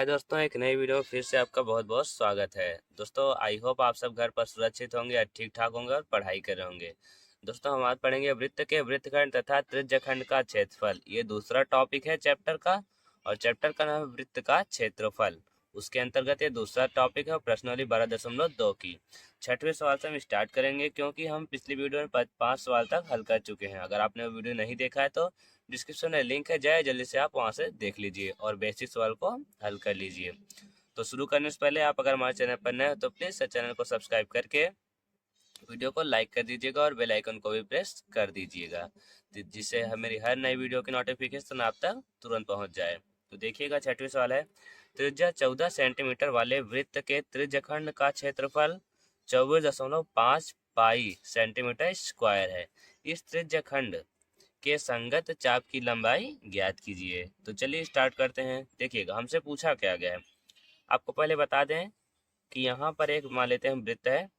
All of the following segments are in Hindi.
हाय दोस्तों, एक नई वीडियो में फिर से आपका बहुत बहुत स्वागत है। दोस्तों आई होप आप सब घर पर सुरक्षित होंगे और ठीक ठाक होंगे और पढ़ाई कर रहे होंगे। दोस्तों हम आज पढ़ेंगे वृत्त के वृत्तखंड तथा त्रिज्यखंड का क्षेत्रफल। ये दूसरा टॉपिक है चैप्टर का और चैप्टर का नाम है वृत्त का क्षेत्रफल। उसके अंतर्गत ये दूसरा टॉपिक है प्रश्नावली 12.2 की। छठवें सवाल से हम स्टार्ट करेंगे क्योंकि हम पिछली वीडियो में 5 सवाल तक हल कर चुके हैं। अगर आपने वो वीडियो नहीं देखा है तो डिस्क्रिप्शन में लिंक है, जाए जल्दी से आप वहां से देख लीजिए और बेसिक सवाल को हल कर लीजिए। तो शुरू करने से पहले आप अगर हमारे चैनल पर नए हो तो प्लीज चैनल को सब्सक्राइब करके वीडियो को लाइक कर दीजिएगा और बेल आइकन को भी प्रेस कर दीजिएगा जिससे मेरी हर नई वीडियो की नोटिफिकेशन आप तक तुरंत पहुंच जाए। तो देखिएगा, छठवीं सवाल है, त्रिज्या 14 सेंटीमीटर वाले वृत्त के त्रिज्यखंड का क्षेत्रफल 24.5 पाई सेंटीमीटर स्क्वायर है। इस त्रिज्यखंड के संगत चाप की लंबाई ज्ञात कीजिए। तो चलिए स्टार्ट करते हैं। देखिएगा हमसे पूछा क्या गया है। आपको पहले बता दें कि यहाँ पर एक मान लेते हैं वृत्त है,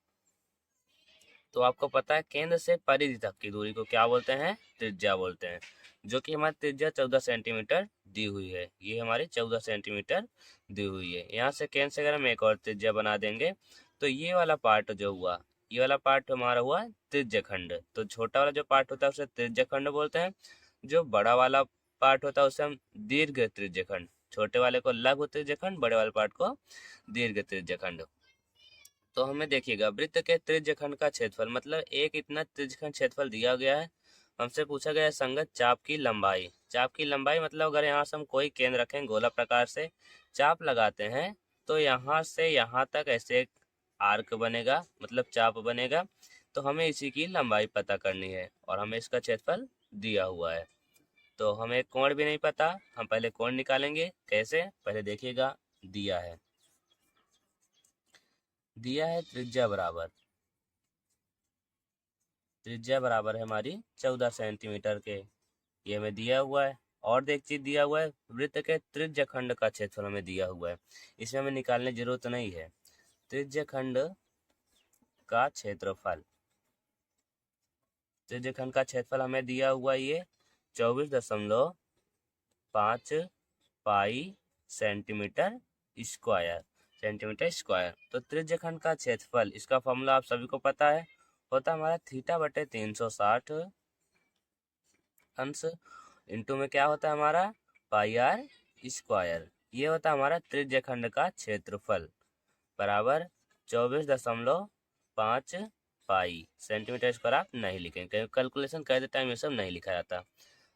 तो आपको पता है केंद्र से परिधि तक की दूरी को क्या बोलते हैं, त्रिज्या बोलते हैं। जो कि हमारी त्रिज्या 14 सेंटीमीटर दी हुई है। ये हमारी 14 सेंटीमीटर दी हुई है। यहाँ से केंद्र से अगर हम एक और त्रिज्या बना देंगे तो ये वाला पार्ट जो हुआ, ये वाला पार्ट हमारा हुआ त्रिज्यखंड। तो छोटा वाला जो पार्ट होता है उसे त्रिज्यखंड बोलते हैं। जो बड़ा वाला पार्ट होता है उसे हम दीर्घ त्रिज्यखंड, छोटे वाले को लघु त्रिज्यखंड, बड़े वाले पार्ट को दीर्घ त्रिज्यखंड। तो हमें देखिएगा वृत्त के त्रिज्यखंड का क्षेत्रफल, मतलब एक इतना त्रिज्यखंड क्षेत्रफल दिया गया है। हमसे पूछा गया है संगत चाप की लंबाई। चाप की लंबाई मतलब अगर यहाँ से हम कोई केंद्र रखें, गोला प्रकार से चाप लगाते हैं तो यहाँ से यहाँ तक ऐसे एक आर्क बनेगा, मतलब चाप बनेगा। तो हमें इसी की लंबाई पता करनी है और हमें इसका क्षेत्रफल दिया हुआ है। तो हमें कोण भी नहीं पता, हम पहले कोण निकालेंगे। कैसे, पहले देखिएगा। दिया है त्रिज्या बराबर है हमारी 14 सेंटीमीटर के, ये हमें दिया हुआ है। और एक चीज दिया हुआ है, वृत्त के त्रिज्यखंड का क्षेत्रफल हमें दिया हुआ है। इसमें हमें निकालने की जरूरत नहीं है। त्रिज्यखंड का क्षेत्रफल, त्रिज्यखंड का क्षेत्रफल हमें दिया हुआ ये 24.5 पाई सेंटीमीटर स्क्वायर। तो त्रिज्यखंड का क्षेत्रफल, इसका फॉर्मूला आप सभी को पता है, होता हमारा थीटा बटे 360 अंश इंटू में क्या होता है हमारा पाई आर स्क्वायर। ये होता है हमारा त्रिज्यखंड का क्षेत्रफल बराबर 24.5 पाई सेंटीमीटर स्क्वायर। आप नहीं लिखेंगे, कैलकुलेशन करते टाइम ये सब नहीं लिखा जाता।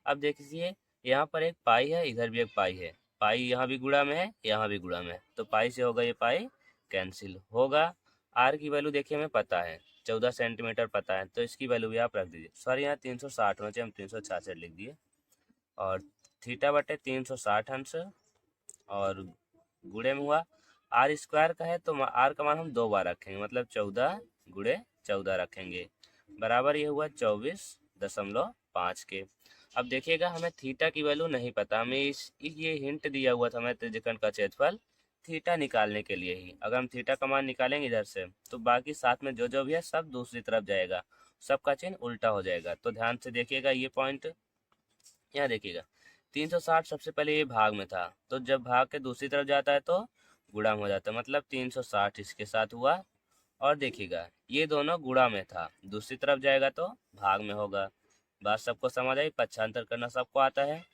अब देखिए यहाँ पर एक पाई है, इधर भी एक पाई है। पाई यहाँ भी गुणा में है, यहाँ भी गुणा में है, तो पाई से होगा ये पाई कैंसिल होगा। आर की वैल्यू देखिए हमें पता है 14 सेंटीमीटर पता है, तो इसकी वैल्यू भी आप रख दीजिए। सॉरी यहाँ 360 होना चाहिए, हम 366 लिख दिए। और थीटा बटे 360 अंश और गुणे में हुआ आर स्क्वायर का है, तो आर का मान हम 2 बार रखेंगे, मतलब 14 गुणे 14 रखेंगे बराबर ये हुआ 24.5 के। अब देखिएगा हमें थीटा की वैल्यू नहीं पता, हमें ये हिंट दिया हुआ था हमें त्रिज्यखंड का क्षेत्रफल थीटा निकालने के लिए ही। अगर हम थीटा का मान निकालेंगे इधर से तो बाकी साथ में जो जो भी है सब दूसरी तरफ जाएगा, सबका चिन्ह उल्टा हो जाएगा। तो ध्यान से देखिएगा ये पॉइंट, यहाँ देखिएगा 360 सबसे पहले ये भाग में था, तो जब भाग के दूसरी तरफ जाता है तो गुणा में हो जाता है, मतलब 360 इसके साथ हुआ। और देखिएगा ये दोनों गुणा में था, दूसरी तरफ जाएगा तो भाग में होगा। बात सबको समझ आई, पक्षांतर करना सबको आता है।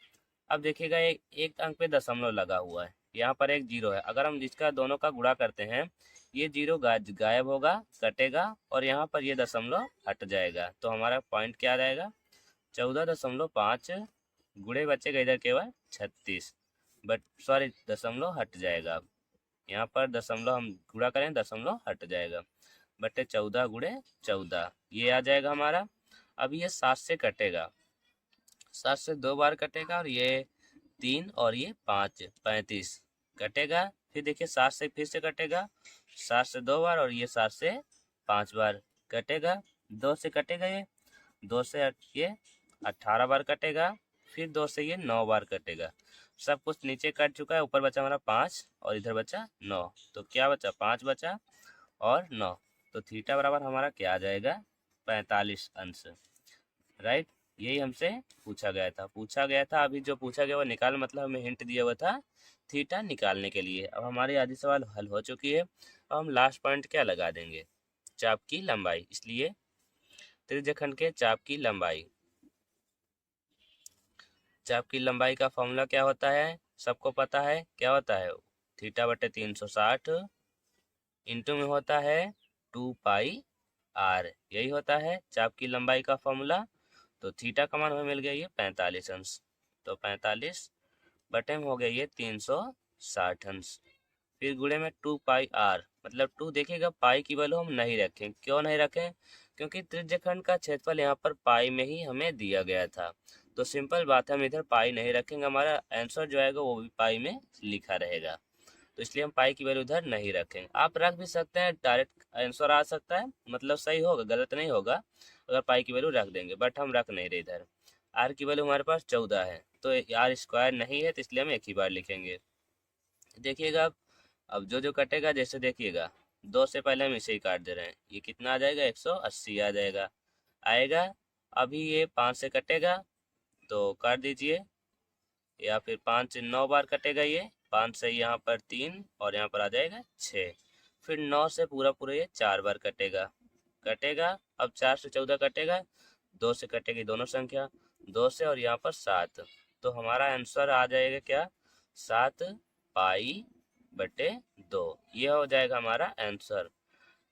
अब देखिएगा एक अंक पे दशमलव लगा हुआ है, यहाँ पर एक जीरो है। अगर हम जिसका दोनों का गुणा करते हैं ये जीरो गायब होगा, कटेगा और यहाँ पर ये दशमलव हट जाएगा। तो हमारा पॉइंट क्या रहेगा 14.5 गुणे बचेगा इधर केवल 36, बट सॉरी दशमलव हट जाएगा। अब यहाँ पर दशमलव हम गुणा करें, दशमलव हट जाएगा, बटे 14 गुणे 14 ये आ जाएगा हमारा। अब ये 7 से कटेगा, 7 से 2 बार कटेगा और ये 3 और ये 5 35 कटेगा। फिर देखिए 7 से फिर से कटेगा, 7 से 2 बार और ये 7 से 5 बार कटेगा। 2 से कटेगा, ये 2 से ये 18 बार कटेगा, फिर 2 से ये 9 बार कटेगा। सब कुछ नीचे कट चुका है, ऊपर बचा हमारा 5 और इधर बचा 9। तो क्या बचा 5 बचा और 9, तो थीटा बराबर हमारा क्या आ जाएगा 45 अंश, राइट। यही हमसे पूछा गया था। अभी जो पूछा गया वो निकाल, मतलब हमें हिंट दिया हुआ था थीटा निकालने के लिए। अब हमारी आधी सवाल हल हो चुकी है। अब हम लास्ट पॉइंट क्या लगा देंगे, चाप की लंबाई। इसलिए त्रिज्यखंड के चाप की लंबाई, चाप की लंबाई का फॉर्मूला क्या होता है, सबको पता है क्या होता है, थीटा बटे 360 इंटू में होता है 2 पाई r। यही होता है चाप की लंबाई का फॉर्मूला। तो थीटा का मान हमें मिल गया ये 45 अंश, तो 45 बटे में हो गया ये 360 अंश, फिर गुणे में 2 पाई r, मतलब 2 देखिएगा पाई की वैल्यू हम नहीं रखें। क्यों नहीं रखें, क्योंकि त्रिज्यखंड का क्षेत्रफल यहाँ पर पाई में ही हमें दिया गया था। तो सिंपल बात है, हम इधर पाई नहीं रखेंगे, हमारा आंसर जो आएगा वो भी पाई में लिखा रहेगा। तो इसलिए हम पाई की वैल्यू उधर नहीं रखेंगे। आप रख भी सकते हैं, डायरेक्ट आंसर आ सकता है, मतलब सही होगा, गलत नहीं होगा अगर पाई की वैल्यू रख देंगे, बट हम रख नहीं रहे इधर। आर की वैल्यू हमारे पास 14 है, तो आर स्क्वायर नहीं है, तो इसलिए हम एक ही बार लिखेंगे। देखिएगा अब जो कटेगा, जैसे देखिएगा 2 से पहले हम इसे ही काट दे रहे हैं, ये कितना आ जाएगा 180 आ जाएगा आएगा। अभी ये 5 से कटेगा तो काट दीजिए, या फिर 5 9 बार कटेगा, ये 5 से यहाँ पर 3 और यहाँ पर आ जाएगा 6, फिर 9 से पूरा पूरा ये 4 बार कटेगा कटेगा। अब 4 से 14 कटेगा, 2 से कटेगी दोनों संख्या, 2 से और यहाँ पर 7, तो हमारा आंसर आ जाएगा क्या, 7 पाई बटे 2। ये हो जाएगा हमारा आंसर।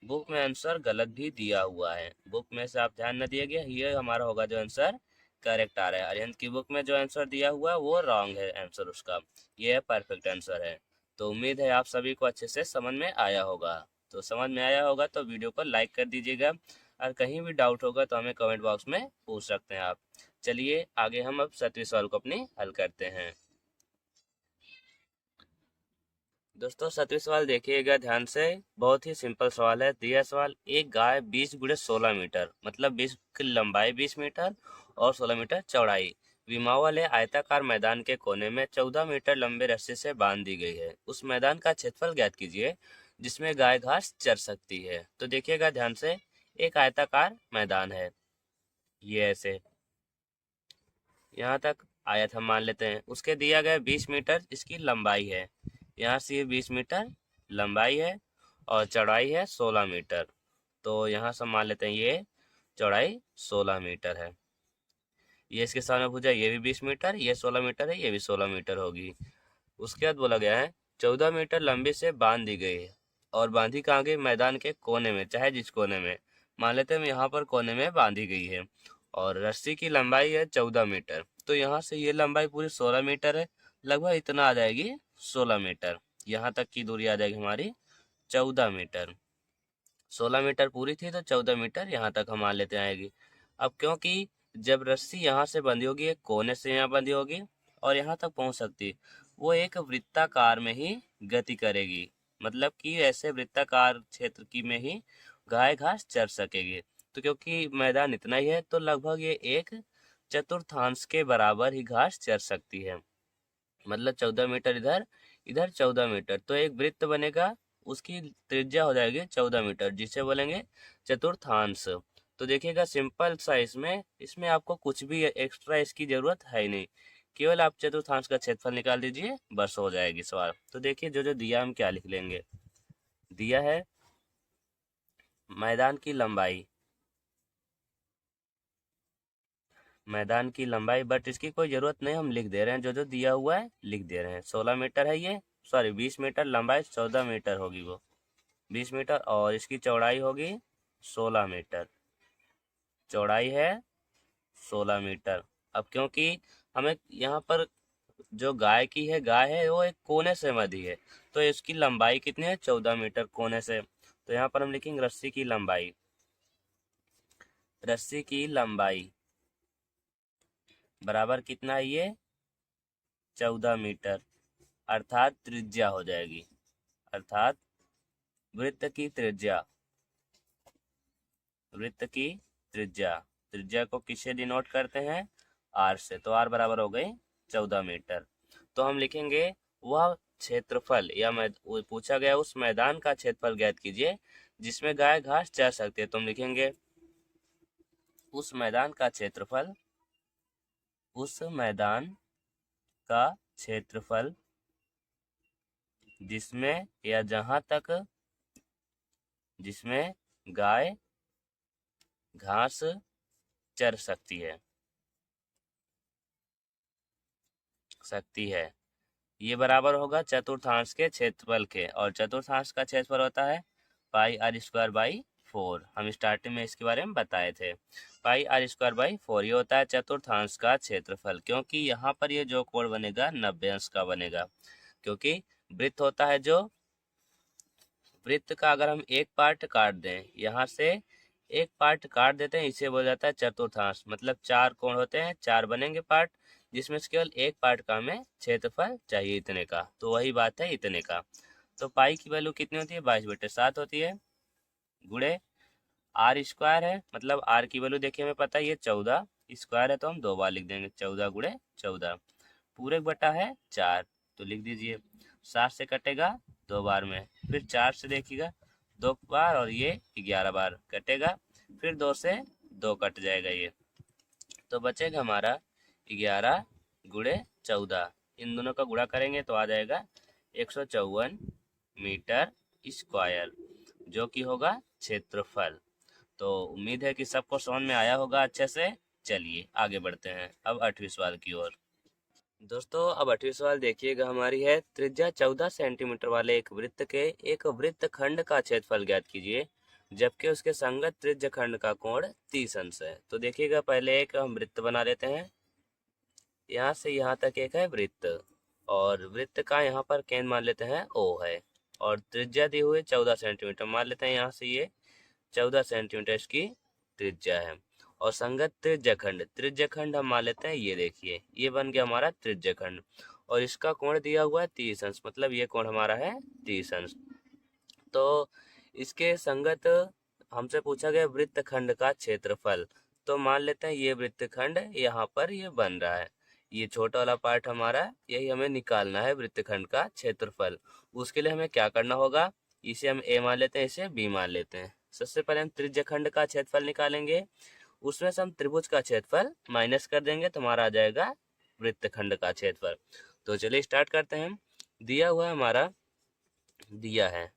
बुक में आंसर गलत भी दिया हुआ है, बुक में से आप ध्यान न दिए गया, ये हमारा होगा जो आंसर करेक्ट आ रहा है। अरिहंत की बुक में जो आंसर दिया हुआ है वो रॉन्ग है आंसर उसका, ये परफेक्ट आंसर है। तो उम्मीद है आप सभी को अच्छे से समझ में आया होगा। तो समझ में आया होगा तो वीडियो को लाइक कर दीजिएगा, और कहीं भी डाउट होगा तो हमें कमेंट बॉक्स में पूछ सकते हैं आप। चलिए आगे हम अब 7वीं सवाल को अपनी हल करते हैं। दोस्तों 7वीं सवाल देखिएगा ध्यान से, बहुत ही सिंपल सवाल है। दिया सवाल, एक गाय 20 गुणे 16 मीटर, मतलब 20 की लंबाई 20 मीटर और 16 मीटर चौड़ाई, विमाओं वाले आयताकार मैदान के कोने में 14 मीटर लंबे रस्सी से बांध दी गई है। उस मैदान का क्षेत्रफल ज्ञात कीजिए जिसमें गाय घास चर सकती है। तो देखिएगा ध्यान से, एक आयताकार मैदान है, ये ऐसे यहाँ तक आयत हम मान लेते हैं, उसके दिया गया 20 मीटर इसकी लंबाई है, यहाँ से ये 20 मीटर लंबाई है और चौड़ाई है 16 मीटर। तो यहाँ से मान लेते हैं ये चौड़ाई 16 मीटर है। ये इसके सामने भुजा, ये भी 20 मीटर, ये 16 मीटर है, ये भी 16 मीटर होगी। उसके बाद बोला गया है 14 मीटर लंबी से बांध दी गई है, और बांधी कहाँ गई, मैदान के कोने में, चाहे जिस कोने में, मान लेते हैं हम यहाँ पर कोने में बांधी गई है, और रस्सी की लंबाई है 14 मीटर। तो यहाँ से ये लंबाई पूरी 16 मीटर है, लगभग इतना आ जाएगी 16 मीटर, यहाँ तक की दूरी आ जाएगी हमारी 14 मीटर। 16 मीटर पूरी थी तो 14 मीटर यहाँ तक हम मान लेते आएगी। अब क्योंकि जब रस्सी यहाँ से बंधी होगी, एक कोने से यहाँ बंधी होगी और यहाँ तक पहुँच सकती, वो एक वृत्ताकार में ही गति करेगी, मतलब कि ऐसे वृत्ताकार क्षेत्र की में ही गाय घास चर सकेगी। तो क्योंकि मैदान इतना ही है तो लगभग ये एक चतुर्थांश के बराबर ही घास चर सकती है, मतलब 14 मीटर इधर, इधर 14 मीटर, तो एक वृत्त बनेगा, उसकी त्रिज्या हो जाएगी 14 मीटर, जिसे बोलेंगे चतुर्थांश। तो देखिएगा सिंपल सा, इसमें इसमें आपको कुछ भी एक्स्ट्रा इसकी जरूरत है ही नहीं, केवल आप चतुर्थांश का क्षेत्रफल निकाल दीजिए, बस हो जाएगी सवाल। तो देखिए जो जो दिया हम क्या लिख लेंगे, दिया है मैदान की लंबाई, मैदान की लंबाई, बट इसकी कोई ज़रूरत नहीं, हम लिख दे रहे हैं, जो जो दिया हुआ है लिख दे रहे हैं। 16 मीटर है ये, सॉरी 20 मीटर लंबाई, 14 मीटर होगी वो 20 मीटर, और इसकी चौड़ाई होगी 16 मीटर, चौड़ाई है 16 मीटर। अब क्योंकि हमें यहाँ पर जो गाय की है, गाय है वो एक कोने से बंधी है, तो इसकी लंबाई कितनी है 14 मीटर कोने से। तो यहाँ पर हम लिखेंगे रस्सी की लंबाई, रस्सी की लंबाई बराबर कितना है ये 14 मीटर, अर्थात त्रिज्या हो जाएगी, अर्थात वृत्त की त्रिज्या, वृत्त की त्रिज्या, त्रिज्या को किससे डिनोट करते हैं, आर से, तो आर बराबर हो गई 14 मीटर। तो हम लिखेंगे वह क्षेत्रफल, या वो पूछा गया उस मैदान का क्षेत्रफल ज्ञात कीजिए जिसमें गाय घास चर सकती है। तो हम लिखेंगे उस मैदान का क्षेत्रफल, उस मैदान का क्षेत्रफल जिसमें या जहां तक जिसमें गाय घास चर सकती है ये बराबर होगा चतुर्थांश के क्षेत्रफल के, और चतुर्थांश का क्षेत्रफल होता है पाई आर स्क्वायर बाई 4। हम स्टार्टिंग में इसके बारे में बताए थे। पाई आर स्क्वायर बाई 4 ये होता है चतुर्थांश का क्षेत्रफल, क्योंकि यहाँ पर ये जो कोण बनेगा 90 अंश का बनेगा, क्योंकि वृत्त होता है जो वृत्त का अगर हम एक पार्ट काट दें, यहाँ से एक पार्ट काट देते हैं, इसे बोला जाता है चतुर्थांश। मतलब 4 कोण होते हैं, 4 बनेंगे पार्ट, जिसमें से केवल एक पार्ट का हमें क्षेत्रफल चाहिए इतने का, तो वही बात है इतने का। तो पाई की वैल्यू कितनी होती है 22/7 होती है, गुणे आर स्क्वायर है, मतलब आर की वैल्यू देखिए हमें पता है ये 14 स्क्वायर है, तो हम 2 बार लिख देंगे 14 गुणे 14, पूरे बटा है 4, तो लिख दीजिए 7 से कटेगा 2 बार में, फिर 4 से देखिएगा 2 बार, और ये 11 बार कटेगा, फिर 2 से 2 कट जाएगा ये, तो बचेगा हमारा 11 गुणे 14। इन दोनों का गुणा करेंगे तो आ जाएगा 154 मीटर स्क्वायर, जो कि होगा क्षेत्रफल। तो उम्मीद है कि सबको समझ में आया होगा अच्छे से। चलिए आगे बढ़ते हैं अब 8वें सवाल की ओर। दोस्तों अब 8वें सवाल देखिएगा हमारी है, त्रिज्या 14 सेंटीमीटर वाले एक वृत्त के एक वृत्त खंड का क्षेत्रफल ज्ञात कीजिए, जबकि उसके संगत त्रिज्य खंड का कोण 30 अंश है। तो देखिएगा पहले एक हम वृत्त बना लेते हैं, यहाँ से यहाँ तक एक है वृत्त, और वृत्त का यहाँ पर केंद्र मान लेते हैं O है, और त्रिज्या दी हुई 14 सेंटीमीटर मान लेते हैं, यहाँ से ये 14 सेंटीमीटर इसकी त्रिज्या है। और संगत त्रिज्य खंड हम मान लेते हैं, ये देखिए ये बन गया हमारा त्रिज्य खंड, और इसका कोण दिया हुआ है 30 अंश, मतलब ये कोण हमारा है 30 अंश। तो इसके संगत हमसे पूछा गया वृत्त खंड का क्षेत्रफल, तो मान लेते हैं ये वृत्त खंड यहाँ पर ये बन रहा है, ये छोटा वाला पार्ट हमारा, यही हमें निकालना है वृत्त खंड का क्षेत्रफल। उसके लिए हमें क्या करना होगा, इसे हम ए मान लेते हैं, इसे बी मान लेते हैं। सबसे पहले हम त्रिज्य खंड का क्षेत्रफल निकालेंगे, उसमें से हम त्रिभुज का क्षेत्रफल माइनस कर देंगे, तो हमारा आ जाएगा वृत्त खंड का क्षेत्रफल। तो चलिए स्टार्ट करते हैं। दिया हुआ हमारा दिया है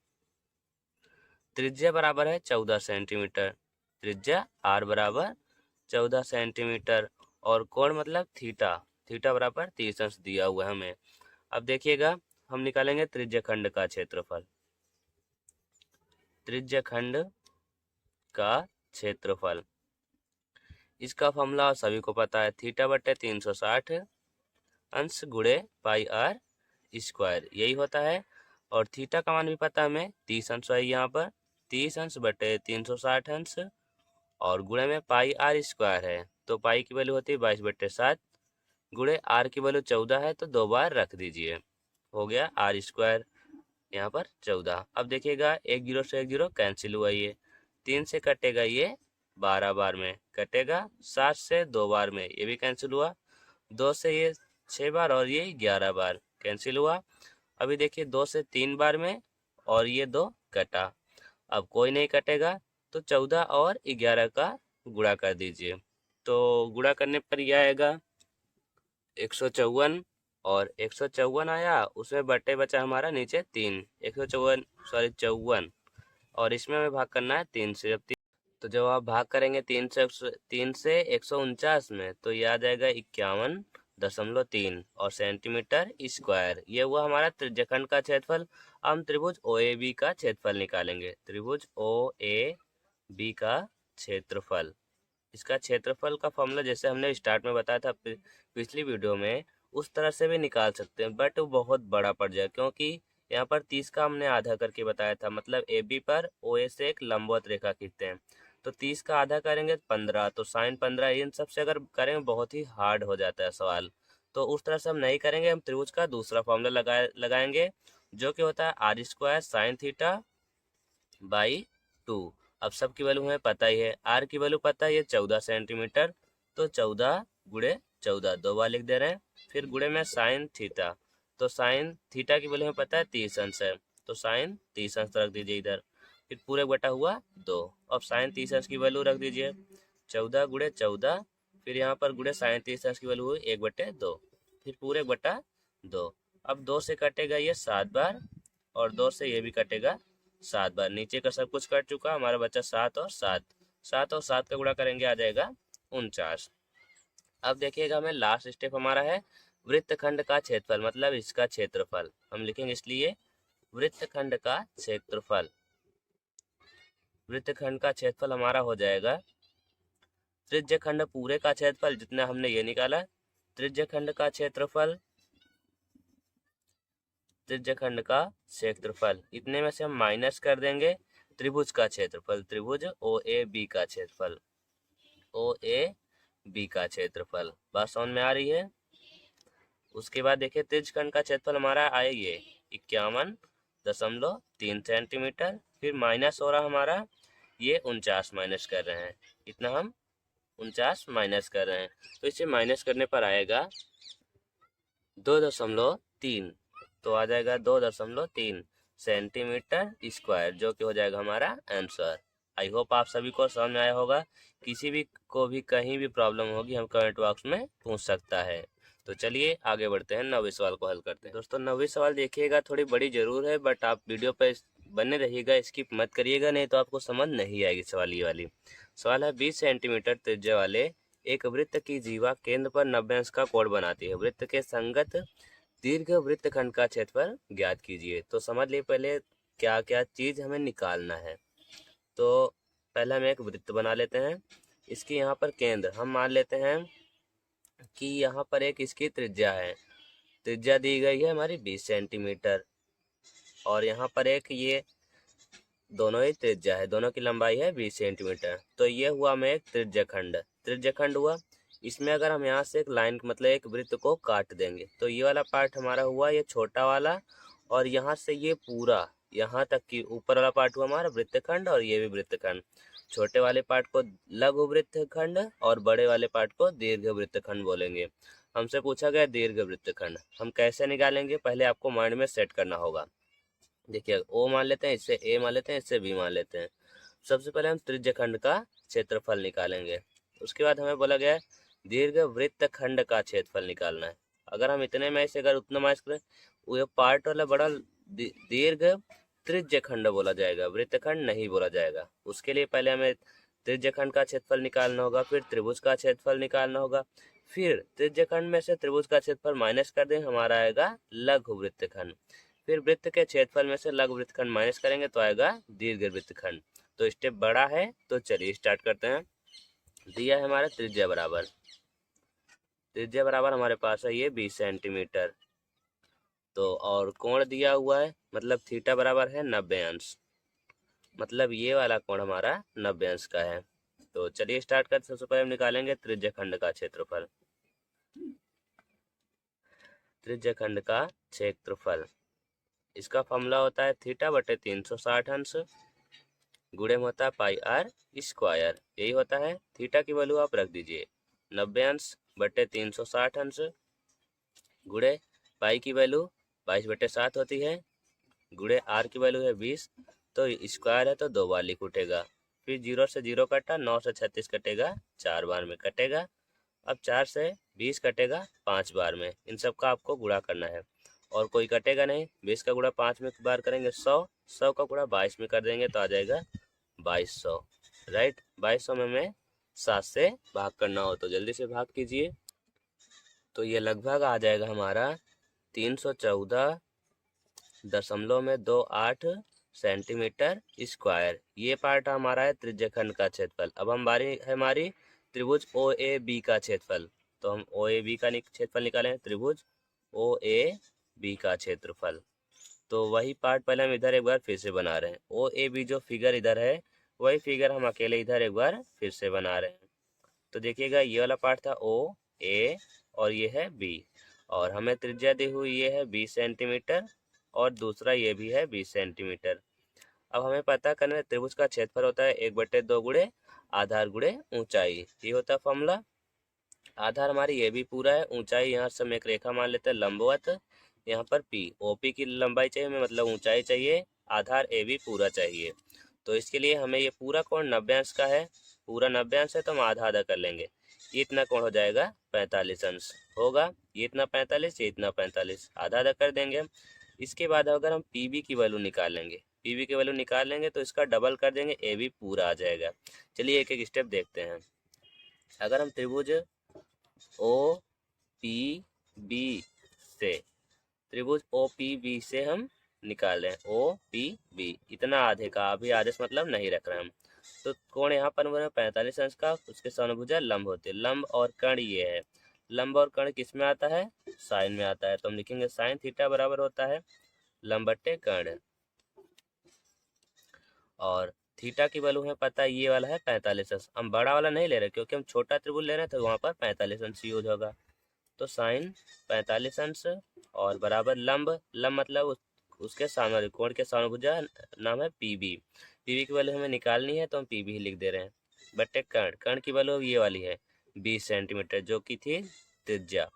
त्रिज्या बराबर है 14 सेंटीमीटर, त्रिज्या आर बराबर 14 सेंटीमीटर, और कोण मतलब थीटा, थीटा बराबर 30 अंश दिया हुआ है हमें। अब देखिएगा हम निकालेंगे त्रिज्य खंड का क्षेत्रफल। त्रिज्य खंड का क्षेत्रफल, इसका फॉर्मूला सभी को पता है, थीटा बटे 360 अंश गुणे पाई आर स्क्वायर, यही होता है। और थीटा का मान भी पता है हमें, 30 अंश है यहाँ पर, 30 अंश बटे 360 अंश, और गुणे में पाई आर स्क्वायर है, तो पाई की वैल्यू होती है 22/7, गुणे आर की वैल्यू 14 है, तो 2 बार रख दीजिए, हो गया आर स्क्वायर यहाँ पर 14। अब देखिएगा 1 0 से 1 0 कैंसिल हुआ, ये 3 से कटेगा, ये 12 बार में कटेगा, 7 से 2 बार में ये भी कैंसिल हुआ, 2 से ये 6 बार, और ये 11 बार कैंसिल हुआ। अभी देखिए 2 से 3 बार में, और ये 2 कटा, अब कोई नहीं कटेगा, तो 14 और 11 का गुणा कर दीजिए, तो गुणा करने पर यह आएगा 154, और 154 आया, उसमें बटे बचा हमारा नीचे 3, 154 सॉरी 54, और इसमें हमें भाग करना है 3 से। तो जब आप भाग करेंगे 3 से 149 में, तो ये आ जाएगा 51.3 और सेंटीमीटर स्क्वायर, ये हुआ हमारा त्रिज्यखंड का क्षेत्रफल। हम त्रिभुज ओ ए बी का क्षेत्रफल निकालेंगे, त्रिभुज ओ ए बी का क्षेत्रफल, इसका क्षेत्रफल का फॉर्मूला जैसे हमने स्टार्ट में बताया था पिछली वीडियो में, उस तरह से भी निकाल सकते हैं, बट वो बहुत बड़ा पड़ जाए, क्योंकि यहाँ पर 30 का हमने आधा करके बताया था, मतलब ए बी पर ओ ए से एक लंबवत रेखा खींचते हैं, तो 30 का आधा करेंगे 15, तो साइन 15, इन सब से अगर करेंगे बहुत ही हार्ड हो जाता है सवाल, तो उस तरह से हम नहीं करेंगे। हम त्रिभुज का दूसरा फॉर्मूला लगाएंगे, जो कि होता है R square sine theta by 2। अब सब की वैल्यू हमें पता ही है, आर की वैल्यू पता है ये 14 सेंटीमीटर, तो 14 गुणे 14 2 बार लिख दे रहे हैं, फिर गुणे में साइन थीटा, तो साइन थीटा की वैल्यू हमें पता है 30 अंश है, तो साइन 30 अंश रख दीजिए इधर, फिर पूरे बटा हुआ 2। अब साइन 30 अंश की वैल्यू रख दीजिए 14 गुणे 14, फिर यहाँ पर गुणे 37 की वैल्यू हुई 1/2, फिर पूरे 1/2। अब 2 से कटेगा ये 7 बार और 2 से ये भी कटेगा 7 बार। नीचे का सब कुछ कट चुका, हमारा बचा 7 और 7। 7 और 7 का गुणा करेंगे आ जाएगा 49। अब देखिएगा हमें लास्ट स्टेप हमारा है वृत्तखंड का क्षेत्रफल, मतलब इसका क्षेत्रफल हम लिखेंगे, इसलिए वृत्तखंड का क्षेत्रफल। वृत्तखंड का क्षेत्रफल हमारा हो जाएगा त्रिज्यखंड पूरे का क्षेत्रफल, जितना हमने ये निकाला त्रिज्यखंड का क्षेत्रफल, त्रिज्यखंड का क्षेत्रफल, इतने में से हम माइनस कर देंगे त्रिभुज का क्षेत्रफल, त्रिभुज ओ ए बी का क्षेत्रफल, ओ ए बी का क्षेत्रफल। बात समझ में आ रही है? उसके बाद देखिए त्रिज्यखंड का क्षेत्रफल हमारा आए ये 51.3 सेंटीमीटर, फिर माइनस हो रहा हमारा ये 49 माइनस कर रहे हैं, इतना हम 49 माइनस कर रहे हैं, तो इसे माइनस करने पर आएगा 2.3, तो आ जाएगा 2.3 सेंटीमीटर स्क्वायर, जो कि हो जाएगा हमारा आंसर। आई होप आप सभी को समझ में आया होगा। किसी भी को भी कहीं भी प्रॉब्लम होगी हम कमेंट बॉक्स में पूछ सकता है। तो चलिए आगे बढ़ते हैं, 9वें सवाल को हल करते हैं। दोस्तों 9वें सवाल देखिएगा, थोड़ी बड़ी जरूर है, बट आप वीडियो पर बने रहिएगा, स्किप मत करिएगा, नहीं तो आपको समझ नहीं आएगी सवाल ये वाली। सवाल है 20 सेंटीमीटर त्रिज्या वाले एक वृत्त की जीवा केंद्र पर 90 अंश का कोण बनाती है, वृत्त के संगत दीर्घ वृत्तखंड का क्षेत्रफल ज्ञात कीजिए। तो समझ लिए पहले क्या क्या चीज हमें निकालना है। तो पहले हम एक वृत्त बना लेते हैं, इसकी यहाँ पर केंद्र हम मान लेते हैं कि यहाँ पर एक इसकी त्रिज्या है, त्रिज्या दी गई है हमारी 20 सेंटीमीटर, और यहाँ पर एक ये दोनों ही त्रिज्या है, दोनों की लंबाई है 20 सेंटीमीटर। तो ये हुआ हमें एक त्रिज्यखंड, त्रिज्यखंड हुआ। इसमें अगर हम यहाँ से एक लाइन मतलब एक वृत्त को काट देंगे तो ये वाला पार्ट हमारा हुआ ये छोटा वाला, और यहाँ से ये पूरा यहाँ तक की ऊपर वाला पार्ट हुआ हमारा वृत्तखंड, और ये भी वृत्तखंड। छोटे वाले पार्ट को लघु वृत्तखंड और बड़े वाले पार्ट को दीर्घ वृत्तखंड बोलेंगे। हमसे पूछा गया दीर्घ वृत्तखंड, हम कैसे निकालेंगे पहले आपको माइंड में सेट करना होगा। देखिए ओ मान लेते हैं, इससे ए मान लेते हैं, इससे बी मान लेते हैं। सबसे पहले हम त्रिज्यखंड का क्षेत्रफल निकालेंगे, उसके बाद हमें बोला गया है दीर्घ वृत्तखंड का क्षेत्रफल निकालना है। अगर हम इतने में से अगर उतना माइनस करें, वो पार्ट वाला बड़ा दीर्घ त्रिज्यखंड बोला जाएगा, वृत्तखंड नहीं बोला जाएगा। उसके लिए पहले हमें त्रिज्यखंड का क्षेत्रफल निकालना होगा, फिर त्रिभुज का क्षेत्रफल निकालना होगा, फिर त्रिज्यखंड में से त्रिभुज का क्षेत्रफल माइनस कर दें, हमारा आएगा लघु वृत्तखंड। फिर वृत्त के क्षेत्रफल में से लघु वृत्तखंड माइनस करेंगे तो आएगा दीर्घ वृत्तखंड। तो स्टेप बड़ा है, तो चलिए स्टार्ट करते हैं। दिया है हमारा त्रिज्या बराबर, त्रिज्या बराबर हमारे पास है ये 20 सेंटीमीटर। तो और कोण दिया हुआ है, मतलब थीटा बराबर है 90 अंश, मतलब ये वाला कोण हमारा 90 अंश का है। तो चलिए स्टार्ट करते, सबसे पहले हम निकालेंगे त्रिज्यखंड का क्षेत्रफल। त्रिज्यखंड का क्षेत्रफल, इसका फॉर्मूला होता है थीटा बटे 360 अंश गुणे में होता है पाई आर स्क्वायर, यही होता है। थीटा की वैल्यू आप रख दीजिए 90 अंश बटे 360 अंश गुणे पाई की वैल्यू 22/7 होती है, गुणे आर की वैल्यू है 20, तो स्क्वायर है तो 2 बार लिख उठेगा। फिर 0 से 0 कटा, 9 से 36 कटेगा 4 बार में कटेगा। अब 4 से 20 कटेगा 5 बार में, इन सब का आपको गुणा करना है और कोई कटेगा नहीं। 20 का गुणा 5 में बार करेंगे 100, 100 का गुणा 22 में कर देंगे तो आ जाएगा 2200, राइट। 2200 में हमें 7 से भाग करना हो तो जल्दी से भाग कीजिए, तो ये लगभग आ जाएगा हमारा 314.28 सेंटीमीटर स्क्वायर। ये पार्ट हमारा है त्रिज्यखंड का क्षेत्रफल। अब हम बारी है हमारी त्रिभुज ओ ए बी का क्षेत्रफल, तो हम ओ ए बी का क्षेत्रफल निकालें, त्रिभुज ओ ए बी का क्षेत्रफल। तो वही पार्ट पहले हम इधर एक बार फिर से बना रहे हैं, ओ ए बी जो फिगर इधर है वही फिगर हम अकेले इधर एक बार फिर से बना रहे हैं। तो देखिएगा ये वाला पार्ट था ओ ए और ये है बी, और हमें त्रिज्या दी हुई ये है 20 सेंटीमीटर और दूसरा ये भी है 20 सेंटीमीटर। अब हमें पता करना है त्रिभुज का क्षेत्रफल होता है 1/2 गुणे आधार गुणे ऊंचाई, ये होता है फॉर्मूला। आधार हमारी ये भी पूरा है, ऊंचाई यहाँ से हम एक रेखा मान लेते हैं लंबवत, यहाँ पर पी ओपी की लंबाई चाहिए हमें, मतलब ऊंचाई चाहिए, आधार ए भी पूरा चाहिए। तो इसके लिए हमें ये पूरा कोण 90 अंश का है, पूरा 90 अंश है तो हम आधा आधा कर लेंगे, ये इतना कोण हो जाएगा 45 अंश होगा। ये इतना 45, ये इतना 45, आधा आधा कर देंगे हम। इसके बाद अगर हम पी की वैल्यू निकालेंगे, पी की वैल्यू निकाल लेंगे तो इसका डबल कर देंगे, ए बी पूरा आ जाएगा। चलिए एक एक स्टेप देखते हैं। अगर हम त्रिभुज ओ पी बी से, त्रिभुज ओ पी बी से हम निकालें, ओ पी बी इतना आधे का, अभी आधे से मतलब नहीं रख रहे हम। तो कोण यहाँ पर बना 45 अंश का, उसके समभुजा लंब होते हैं। लंब और कर्ण ये है, लंब और कर्ण किस में आता है, साइन में आता है। तो हम लिखेंगे साइन थीटा बराबर होता है लंब बट्टे कर्ण। और थीटा की वैल्यू हमें पता है, ये वाला है 45 अंश। हम बड़ा वाला नहीं ले रहे क्योंकि हम छोटा त्रिभुज ले रहे हैं, तो वहाँ पर 45 अंश यूज होगा। तो साइन 45 अंश और बराबर लंब, लंब मतलब उसके सामने कोण के सामभुजा नाम है पीबी। पीबी की वैल्यू हमें निकालनी है तो हम पीबी ही लिख दे रहे हैं। बट्टे कर्ण, कर्ण की वैल्यू ये वाली है 20 सेंटीमीटर, जो कि थी त्रिज्या।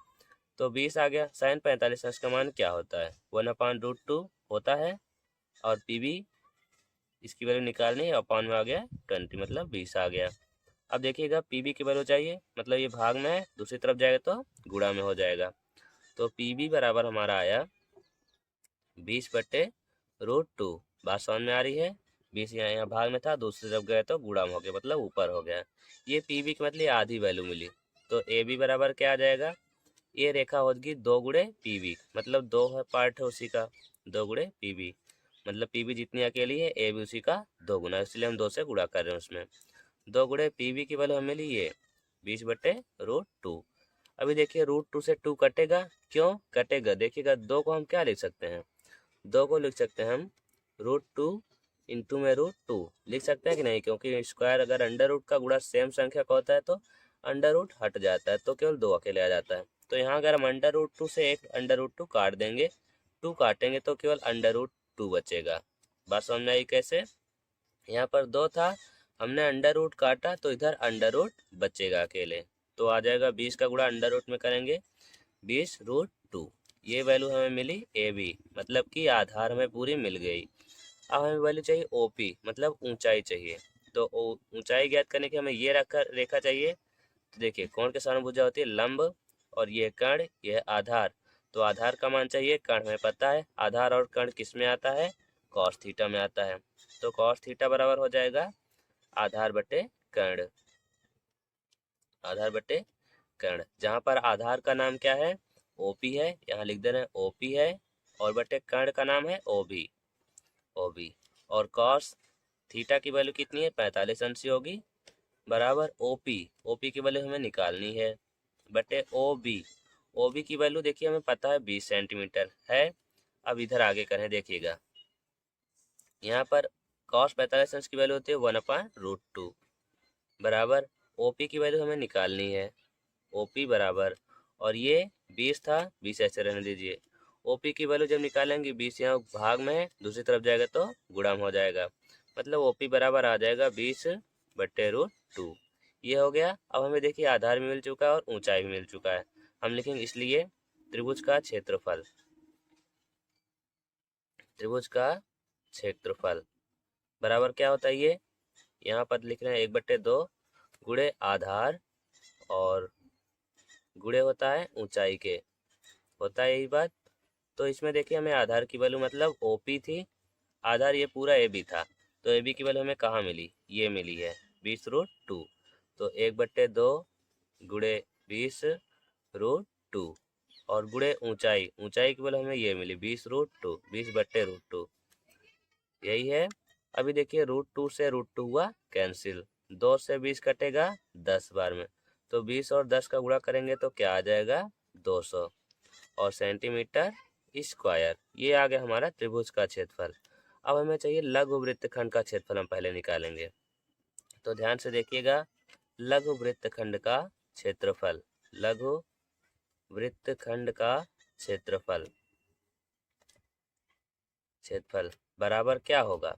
तो 20 आ गया। साइन 45 अंश का मान क्या होता है, 1/√2 होता है। और पीबी इसकी वैल्यू निकालनी है, अपान में आ गया 20, मतलब 20 आ गया। अब देखिएगा पीबी की वैल्यू चाहिए, मतलब ये भाग में है, दूसरी तरफ जाएगा तो गुणा में हो जाएगा। तो पीबी बराबर हमारा आया 20/√2। बात समझ में आ रही है। 20 यहाँ भाग में था, दूसरी तरफ गए तो गुणा में हो गया, मतलब ऊपर हो गया। ये पीबी की मतलब आधी वैल्यू मिली। तो ए बी बराबर क्या आ जाएगा, ये रेखा होगी 2 गुणे पीबी, मतलब 2 है पार्ट है उसी का, 2 गुणे पीबी, मतलब पीबी जितनी अकेली है ए बी उसी का 2 गुना, इसलिए हम 2 से गुणा कर रहे हैं उसमें। 2 गुणे पीबी की वैल्यू हमें मिली ये 20/√2। अभी देखिए √2 से 2 कटेगा, क्यों कटेगा, देखिएगा 2 को हम क्या लिख सकते हैं, 2 को लिख सकते हैं हम √2 इंटू में √2 लिख सकते हैं कि नहीं, क्योंकि स्क्वायर अगर अंडर रूट का गुणा सेम संख्या का होता है तो अंडर रूट हट जाता है, तो केवल 2 अकेले आ जाता है। तो यहाँ अगर हम अंडर√2 से एक अंडर√2 काट देंगे, 2 काटेंगे तो केवल अंडर√2 बचेगा। बात समझ में आई कैसे। यहाँ पर 2 था, हमने अंडर रूट काटा तो इधर अंडर रूट बचेगा अकेले, तो आ जाएगा 20 का गुणा अंडर रूट में करेंगे 20√2। ये वैल्यू हमें मिली ए बी, मतलब कि आधार हमें पूरी मिल गई। अब हमें वैल्यू चाहिए ओ पी, मतलब ऊंचाई चाहिए। तो ऊंचाई ज्ञात करने के हमें ये रेखा चाहिए। तो देखिए कोण के सामभुजा होती है लंब, और ये कर्ण, ये आधार। तो आधार का मान चाहिए, कर्ण हमें पता है, आधार और कर्ण किस में आता है, कॉस थीटा में आता है। तो कॉस थीटा बराबर हो जाएगा आधार बटे कर्ण, आधार बटे कर्ण। जहाँ पर आधार का नाम क्या है, ओपी है, यहाँ लिख दे रहे हैं ओपी है, और बटे कर्ण का नाम है ओबी, ओबी। और कॉस थीटा की वैल्यू कितनी है, 45 अंश होगी, बराबर ओपी, ओपी की वैल्यू हमें निकालनी है, बटे ओबी, ओबी की वैल्यू देखिए हमें पता है 20 सेंटीमीटर है। अब इधर आगे करें, देखिएगा यहाँ पर कॉस 45 अंश की वैल्यू होती है 1/√2, बराबर ओपी की वैल्यू हमें निकालनी है, ओपी बराबर, और ये 20 था, 20 ऐसे रहने दीजिए। ओपी की वैल्यू जब निकालेंगे 20 यहाँ भाग में है, दूसरी तरफ जाएगा तो गुणा में हो जाएगा, मतलब ओपी बराबर आ जाएगा 20/√2। ये हो गया। अब हमें देखिए आधार भी मिल चुका है और ऊंचाई भी मिल चुका है। हम लिखेंगे इसलिए त्रिभुज का क्षेत्रफल, त्रिभुज का क्षेत्रफल बराबर क्या होता है, ये यहाँ पर लिख रहे हैं 1/2 गुणे आधार और गुणे होता है ऊंचाई के, होता है यही बात। तो इसमें देखिए हमें आधार की वैल्यू मतलब ओपी थी, आधार ये पूरा ए बी था, तो ए बी की वैल्यू हमें कहाँ मिली, ये मिली है 20√2। तो 1/2 गुणे 20√2 और गुणे ऊंचाई, ऊंचाई की वैल्यू हमें ये मिली 20√2, 20/√2 यही है। अभी देखिए √2 से √2 हुआ कैंसिल, 2 से 20 कटेगा 10 बार में, तो 20 और 10 का गुणा करेंगे तो क्या आ जाएगा 200 और सेंटीमीटर स्क्वायर। ये आ गया हमारा त्रिभुज का क्षेत्रफल। अब हमें चाहिए लघु वृत्तखंड का क्षेत्रफल, हम पहले निकालेंगे। तो ध्यान से देखिएगा, लघु वृत्तखंड का क्षेत्रफल, लघु वृत्तखंड का क्षेत्रफल, क्षेत्रफल बराबर क्या होगा,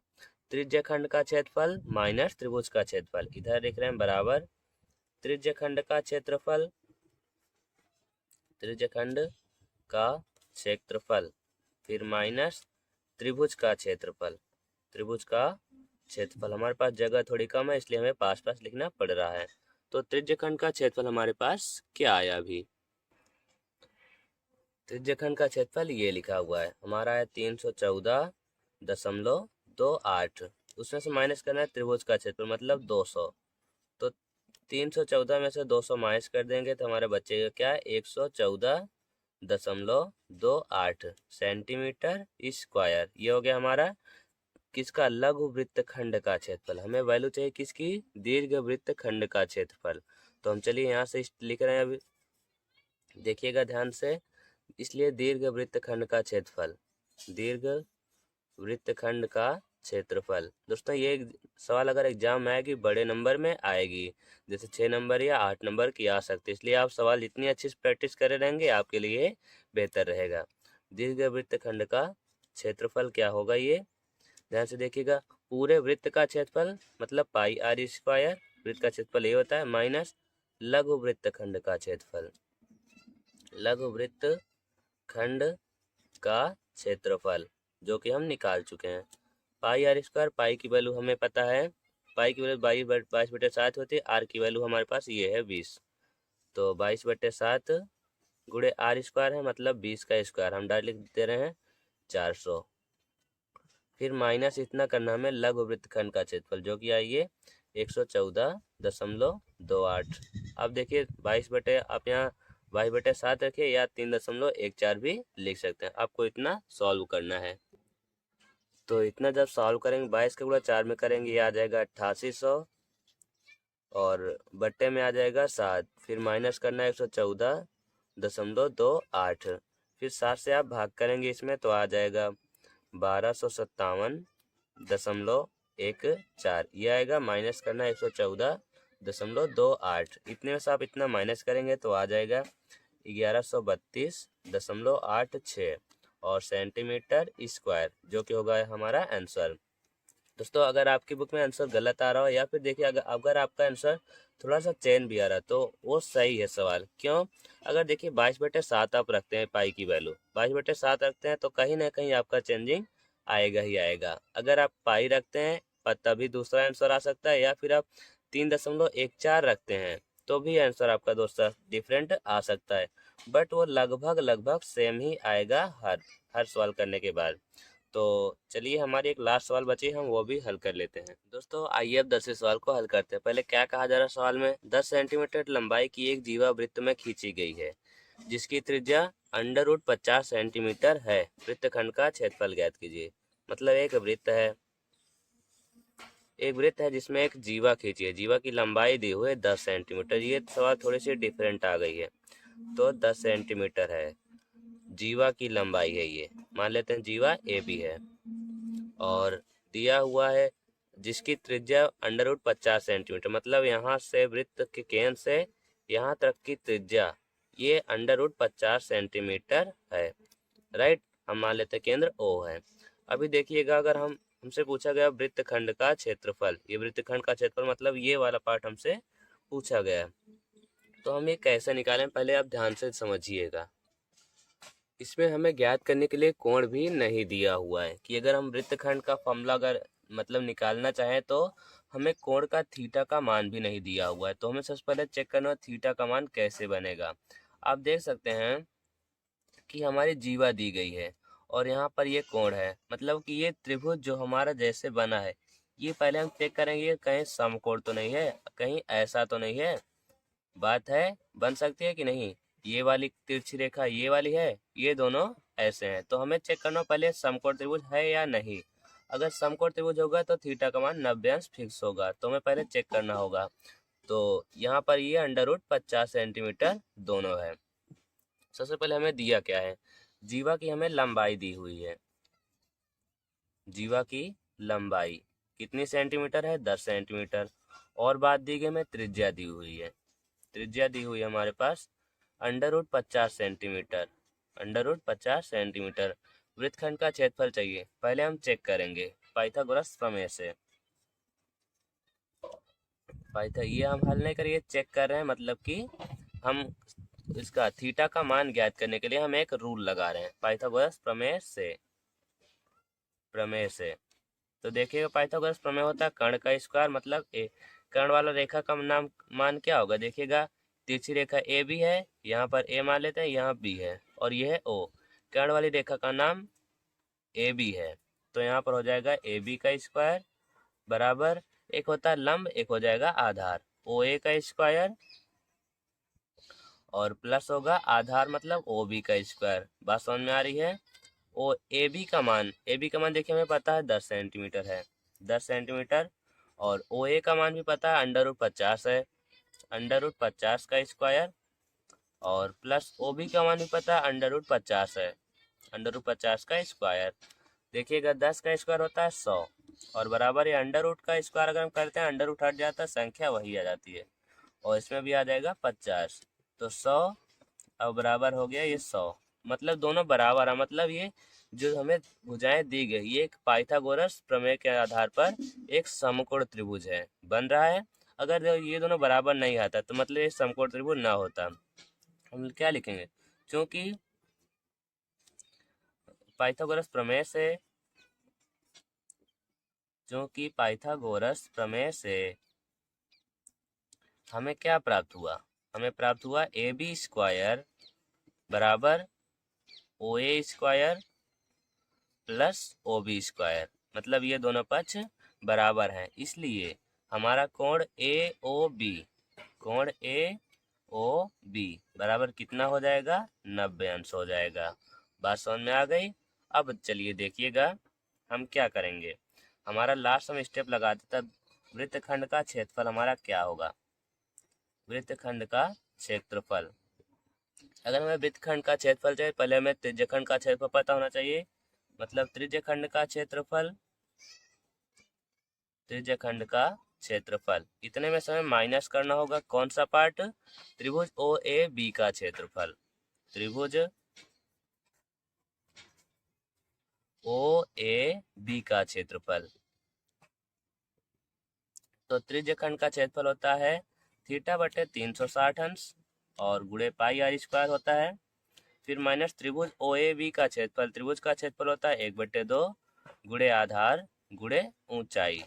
त्रिज्यखंड का क्षेत्रफल माइनस त्रिभुज का क्षेत्रफल। इधर लिख रहे हैं बराबर त्रिज्यखंड का क्षेत्रफल, त्रिज्यखंड का क्षेत्रफल, फिर माइनस त्रिभुज का क्षेत्रफल, त्रिभुज का क्षेत्रफल। हमारे पास जगह थोड़ी कम है इसलिए हमें पास पास लिखना पड़ रहा है। तो त्रिज्यखंड का क्षेत्रफल हमारे पास क्या आया अभी? त्रिज्यखंड का क्षेत्रफल ये लिखा हुआ है हमारा है 314.28। उसमें से माइनस करना है त्रिभुज का क्षेत्रफल मतलब 200। तो 314 में से 200 माइनस कर देंगे तो हमारा बचेगा क्या है 114.28 सेंटीमीटर स्क्वायर। ये हो गया हमारा किसका? लघु वृत्तखंड का क्षेत्रफल। हमें वैल्यू चाहिए किसकी? दीर्घ वृत्तखंड का क्षेत्रफल। तो हम चलिए यहाँ से लिख रहे हैं अभी, देखिएगा ध्यान से। इसलिए दीर्घ वृत्तखंड का क्षेत्रफल, दीर्घ वृत्तखंड का क्षेत्रफल। दोस्तों ये सवाल अगर एग्जाम में आएगी बड़े नंबर में आएगी, जैसे 6 नंबर या 8 नंबर की आ सकती है। इसलिए आप सवाल जितनी अच्छी से प्रैक्टिस करे रहेंगे आपके लिए बेहतर रहेगा। दीर्घ वृत्तखंड का क्षेत्रफल क्या होगा ये ध्यान से देखिएगा। पूरे वृत्त का क्षेत्रफल मतलब पाई आर स्क्वायर, वृत्त का क्षेत्रफल ये होता है, माइनस लघु वृत्तखंड का क्षेत्रफल, लघु वृत्तखंड का क्षेत्रफल जो कि हम निकाल चुके हैं। पाई आर स्क्वायर, पाई की वैल्यू हमें पता है, पाई की वैल्यू 22/7 होती है। आर की वैल्यू हमारे पास ये है 20। तो 22/7 गुणे आर स्क्वायर है मतलब 20 का स्क्वायर, हम डायरेक्ट लिख दे रहे हैं 400। फिर माइनस इतना करना हमें लघु वृत्तखंड का क्षेत्रफल जो कि आई है 114.28। अब देखिए 22 आप यहाँ 22/7 रखिए या 3.14 भी लिख सकते हैं। आपको इतना सॉल्व करना है। तो इतना जब सॉल्व करेंगे 22 का गुणा 4 में करेंगे ये आ जाएगा 8800 और बट्टे में आ जाएगा 7। फिर माइनस करना है 114.28। फिर 7 से आप भाग करेंगे इसमें तो आ जाएगा 1257.14। ये आएगा, माइनस करना है 114.28। इतने में से आप इतना माइनस करेंगे तो आ जाएगा 1132.86 और सेंटीमीटर स्क्वायर जो कि होगा हमारा आंसर। दोस्तों अगर आपकी बुक में आंसर गलत आ रहा हो या फिर देखिए अगर आपका आंसर थोड़ा सा चेंज भी आ रहा है तो वो सही है सवाल। क्यों? अगर देखिए 22/7 आप रखते हैं, पाई की वैल्यू 22/7 रखते हैं तो कहीं ना कहीं आपका चेंजिंग आएगा ही आएगा। अगर आप पाई रखते हैं पर तभी दूसरा आंसर आ सकता है, या फिर आप 3.14 रखते हैं तो भी आंसर आपका दोस्तों डिफरेंट आ सकता है। बट वो लगभग सेम ही आएगा हर सवाल करने के बाद। तो चलिए हमारी एक लास्ट सवाल बची, हम वो भी हल कर लेते हैं। दोस्तों आइए अब 10वें सवाल को हल करते हैं। पहले क्या कहा जा रहा है सवाल में? 10 सेंटीमीटर लंबाई की एक जीवा वृत्त में खींची गई है जिसकी त्रिज्या √50 सेंटीमीटर है। वृत्तखंड का क्षेत्रफल ज्ञात कीजिए। मतलब एक वृत्त है जिसमें एक जीवा खींची है, जीवा की लंबाई दी हुई है 10 सेंटीमीटर। ये सवाल थोड़ी सी डिफरेंट आ गई है। तो 10 सेंटीमीटर है जीवा की लंबाई है, ये मान लेते हैं जीवा ए बी है और दिया हुआ है जिसकी त्रिज्या √50 सेंटीमीटर। मतलब यहाँ से वृत्त के केंद्र से यहाँ तक की त्रिज्या ये √50 सेंटीमीटर है। राइट, हम मान लेते हैं केंद्र ओ है। अभी देखिएगा अगर हमसे पूछा गया वृत्तखंड का क्षेत्रफल, ये वृत्तखंड का क्षेत्रफल मतलब ये वाला पार्ट हमसे पूछा गया, तो हम ये कैसे निकालें पहले आप ध्यान से समझिएगा। इसमें हमें ज्ञात करने के लिए कोण भी नहीं दिया हुआ है कि अगर हम वृत्तखंड का फॉर्मूला अगर मतलब निकालना चाहें तो हमें कोण का थीटा का मान भी नहीं दिया हुआ है। तो हमें सबसे पहले चेक करना है थीटा का मान कैसे बनेगा। आप देख सकते हैं कि हमारी जीवा दी गई है और यहाँ पर ये कोण है, मतलब कि ये त्रिभुज जो हमारा जैसे बना है ये पहले हम चेक करेंगे कहीं समकोण तो नहीं है, कहीं ऐसा तो नहीं है। बात है बन सकती है कि नहीं? ये वाली तिरछी रेखा ये वाली है, ये दोनों ऐसे हैं, तो हमें चेक करना पहले समकोण त्रिभुज है या नहीं। अगर समकोण त्रिभुज होगा तो थीटा का मान 90 अंश फिक्स होगा, तो हमें पहले चेक करना होगा। तो यहाँ पर ये √50 सेंटीमीटर दोनों है। सबसे पहले हमें दिया क्या है? जीवा की हमें लंबाई दी हुई है। जीवा की लंबाई कितनी सेंटीमीटर है? 10 सेंटीमीटर। और बात दी गई हमें त्रिज्या दी हुई है। त्रिज्या दी हुई है हमारे पास √50 सेंटीमीटर, √50 सेंटीमीटर। वृत्तखंड का क्षेत्रफल चाहिए, पहले हम चेक करेंगे पाइथागोरस प्रमेय से। ये हम हल नहीं करिए, चेक कर रहे हैं, मतलब कि हम इसका थीटा का मान ज्ञात करने के लिए हम एक रूल लगा रहे हैं पाइथागोरस प्रमेय से। तो देखिएगा पाइथागोरस प्रमेय होता है कर्ण का स्क्वायर मतलब कर्ण वाला रेखा का नाम मान क्या होगा, देखिएगा तिरछी रेखा ए बी है, यहाँ पर ए मान लेते हैं, यहाँ बी है और ये है ओ। कर्ण वाली रेखा का नाम ए बी है, तो यहाँ पर हो जाएगा ए बी का स्क्वायर बराबर, एक होता है लंब, एक हो जाएगा आधार, ओ ए का स्क्वायर और प्लस होगा आधार मतलब ओ बी का स्क्वायर। बात समझ में आ रही है। ओ ए बी का मान, ए बी का मान देखिए हमें पता है 10 सेंटीमीटर है, 10 सेंटीमीटर। और ओ ए का मान भी पता है अंडर रूट 50 है, अंडर रूट 50 का स्क्वायर और प्लस ओ बी का मान भी पता है अंडर रूट 50 है, अंडर रूट 50 का स्क्वायर। देखिएगा 10 का स्क्वायर होता है 100 और बराबर ये अंडर रूट का स्क्वायर अगर हम करते हैं अंडर रूट हट जाता है, संख्या वही आ जाती है और इसमें भी आ जाएगा 50, तो 100 अब बराबर हो गया ये 100, मतलब दोनों बराबर है, मतलब ये जो हमें भुजाएं दी गई ये एक पाइथागोरस प्रमेय के आधार पर एक समकोण त्रिभुज है बन रहा है। अगर ये दोनों बराबर नहीं आता तो मतलब ये समकोण त्रिभुज ना होता। हम क्या लिखेंगे, क्योंकि पाइथागोरस प्रमेय से, क्योंकि पाइथागोरस प्रमेय से हमें क्या प्राप्त हुआ, हमें प्राप्त हुआ ए बी स्क्वायर बराबर O A square plus O B square, मतलब ये दोनों पक्ष बराबर हैं, इसलिए हमारा कोण ए ओ बी, कोण ए ओ बी बराबर कितना हो जाएगा, 90 अंश हो जाएगा। बात समझ में आ गई। अब चलिए देखिएगा हम क्या करेंगे, हमारा लास्ट हम स्टेप लगाते तब वृत्तखंड का क्षेत्रफल हमारा क्या होगा, वृत्तखंड का क्षेत्रफल। अगर हमें वृत्तखंड का क्षेत्रफल चाहिए पहले हमें त्रिज्यखंड का क्षेत्रफल पता होना चाहिए, मतलब त्रिज्यखंड का क्षेत्रफल, त्रिज्यखंड का क्षेत्रफल इतने में से हमें माइनस करना होगा कौन सा पार्ट, त्रिभुज ओ ए बी का क्षेत्रफल, त्रिभुज ओ ए बी का क्षेत्रफल। तो त्रिज्यखंड का क्षेत्रफल होता है थीटा बटे 360 अंश और गुणे पाई आर स्क्वायर होता है, फिर माइनस त्रिभुज ओ ए बी का क्षेत्रफल, त्रिभुज का क्षेत्रफल होता है 1/2 गुणे आधार गुणे ऊंचाई।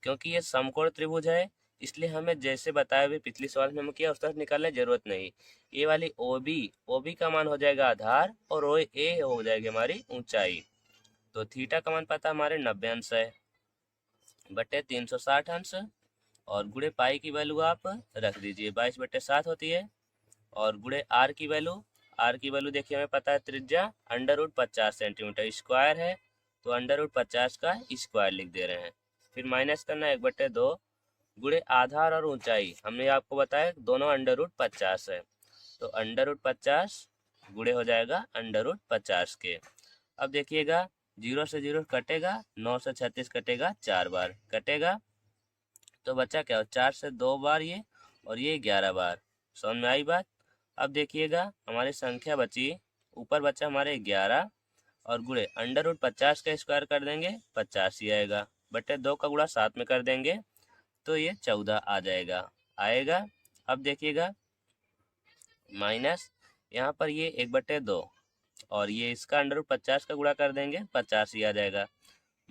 क्योंकि ये समकोण त्रिभुज है इसलिए हमें जैसे बताया हुए पिछली सवाल में हम किया उस तरह निकालने की जरूरत नहीं। ये वाली ओ बी का मान हो जाएगा आधार और ओ ए हो जाएगी हमारी ऊंचाई। तो थीटा का मान पता हमारे 90 अंश है बटे 360 अंश और गुणे पाई की वैल्यू आप रख दीजिए 22/7 होती है और गुणे आर की वैल्यू, आर की वैल्यू देखिए हमें पता है त्रिज्या अंडर रूट 50 सेंटीमीटर स्क्वायर है, तो अंडर रूट 50 का स्क्वायर लिख दे रहे हैं, फिर माइनस करना 1/2 गुणे आधार और ऊंचाई, हमने आपको बताया दोनों अंडर रूट 50 है, तो अंडर रूट 50 गुणे हो जाएगा अंडर रूट 50 के। अब देखिएगा 0 से 0 कटेगा, 9 से 36 कटेगा, 4 बार कटेगा, तो बचा क्या, 4 से 2 बार ये और ये 11 बार। समझ में आई बात। अब देखिएगा हमारी संख्या बची, ऊपर बचा हमारे 11 और गुणे अंडर रूट 50 का स्क्वायर कर देंगे 50 ही आएगा, बटे 2 का गुणा साथ में कर देंगे तो ये 14 आ जाएगा, आएगा। अब देखिएगा माइनस यहाँ पर ये 1/2 और ये इसका अंडर रूट 50 का गुणा कर देंगे 50 ही आ जाएगा,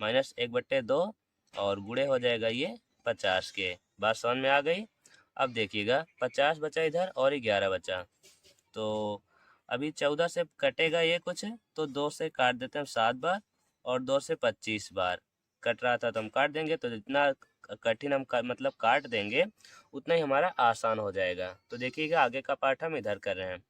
माइनस 1/2 और गुणे हो जाएगा ये 50 के। बात समझ में आ गई। अब देखिएगा 50 बचा इधर और 11 बचा, तो अभी 14 से कटेगा ये कुछ, तो 2 से काट देते हैं 7 बार और 2 से 25 बार कट रहा था तो हम काट देंगे, तो जितना कठिन हम मतलब काट देंगे उतना ही हमारा आसान हो जाएगा। तो देखिएगा आगे का पार्ट हम इधर कर रहे हैं,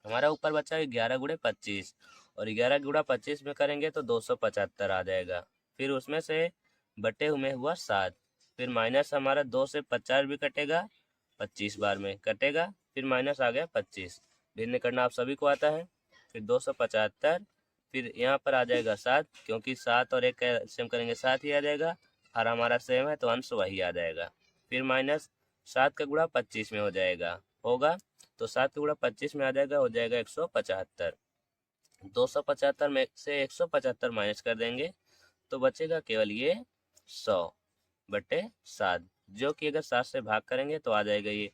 हमारा ऊपर बचा 11 गुणे 25 और 11 गुणा 25 में करेंगे तो 275 आ जाएगा, फिर उसमें से बटे में हुआ 7, फिर माइनस हमारा 2 से 50 भी कटेगा 25 बार में कटेगा, फिर माइनस आ गया 25, भिन्न करना आप सभी को आता है, फिर 275, फिर यहाँ पर आ जाएगा 7 क्योंकि 7 और 1 का सेम करेंगे 7 ही आ जाएगा, हर हमारा सेम है तो अंश वही आ जाएगा, फिर माइनस 7 का गुणा 25 में हो जाएगा होगा, तो 7 का गुणा 25 में आ जाएगा, हो जाएगा 175, 275 में से 175 माइनस कर देंगे तो बचेगा केवल ये 100/7, जो कि अगर 7 से भाग करेंगे तो आ जाएगा ये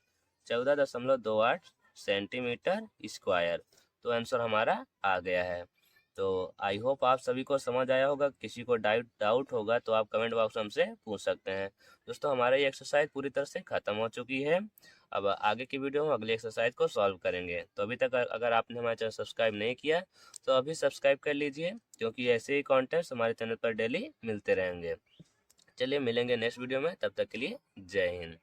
14.28 सेंटीमीटर स्क्वायर। तो आंसर हमारा आ गया है। तो आई होप आप सभी को समझ आया होगा। किसी को डाउट होगा तो आप कमेंट बॉक्स में हमसे पूछ सकते हैं। दोस्तों हमारा ये एक्सरसाइज पूरी तरह से ख़त्म हो चुकी है। अब आगे की वीडियो में अगली एक्सरसाइज को सॉल्व करेंगे। तो अभी तक अगर आपने हमारे चैनल सब्सक्राइब नहीं किया तो अभी सब्सक्राइब कर लीजिए, क्योंकि ऐसे ही कॉन्टेंट्स हमारे चैनल पर डेली मिलते रहेंगे। चलिए मिलेंगे नेक्स्ट वीडियो में, तब तक के लिए जय हिंद।